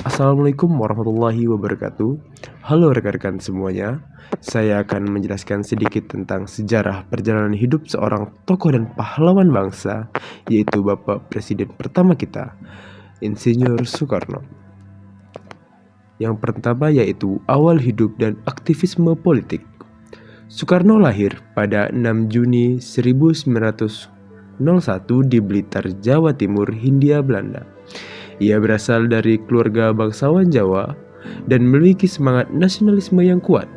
Assalamualaikum warahmatullahi wabarakatuh. Halo rekan-rekan semuanya. Saya akan menjelaskan sedikit tentang sejarah perjalanan hidup seorang tokoh dan pahlawan bangsa, yaitu Bapak Presiden pertama kita, Insinyur Soekarno. Yang pertama yaitu awal hidup dan aktivisme politik. Soekarno lahir pada 6 Juni 1901 di Blitar, Jawa Timur, Hindia Belanda. Ia berasal dari keluarga bangsawan Jawa dan memiliki semangat nasionalisme yang kuat.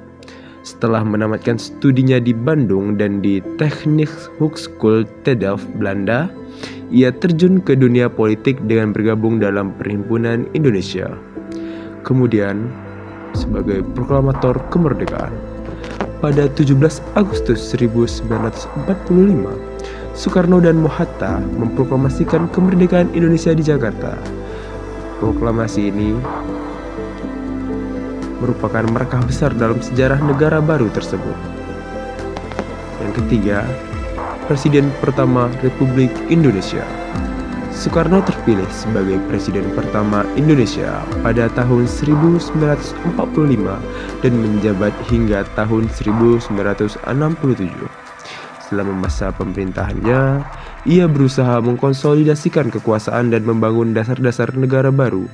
Setelah menamatkan studinya di Bandung dan di Techniek Hogeschool te Delft, Belanda, ia terjun ke dunia politik dengan bergabung dalam Perhimpunan Indonesia. Kemudian, sebagai proklamator kemerdekaan. Pada 17 Agustus 1945, Soekarno dan Mohatta memproklamasikan kemerdekaan Indonesia di Jakarta. Proklamasi ini merupakan markah besar dalam sejarah negara baru tersebut. Yang ketiga, Presiden pertama Republik Indonesia. Soekarno terpilih sebagai Presiden pertama Indonesia pada tahun 1945 dan menjabat hingga tahun 1967. Selama masa pemerintahannya, ia berusaha mengkonsolidasikan kekuasaan dan membangun dasar-dasar negara baru.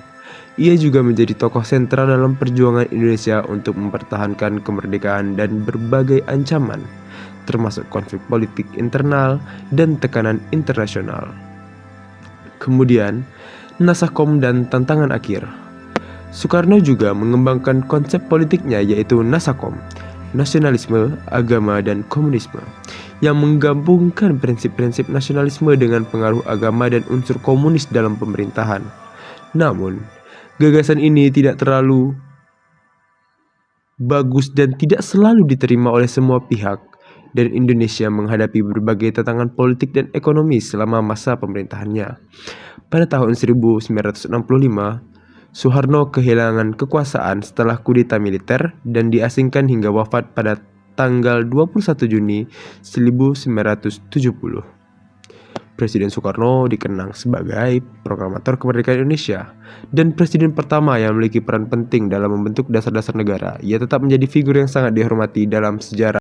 Ia juga menjadi tokoh sentral dalam perjuangan Indonesia untuk mempertahankan kemerdekaan dan berbagai ancaman, termasuk konflik politik internal dan tekanan internasional. Kemudian, Nasakom dan tantangan akhir. Soekarno juga mengembangkan konsep politiknya yaitu Nasakom, nasionalisme, agama, dan komunisme, yang menggabungkan prinsip-prinsip nasionalisme dengan pengaruh agama dan unsur komunis dalam pemerintahan. Namun, gagasan ini tidak terlalu bagus dan tidak selalu diterima oleh semua pihak, dan Indonesia menghadapi berbagai tantangan politik dan ekonomi selama masa pemerintahannya. Pada tahun 1965, Soeharno kehilangan kekuasaan setelah kudeta militer dan diasingkan hingga wafat pada tanggal 21 Juni 1970. Presiden Soekarno dikenang sebagai proklamator kemerdekaan Indonesia dan presiden pertama yang memiliki peran penting dalam membentuk dasar-dasar negara. Ia tetap menjadi figur yang sangat dihormati dalam sejarah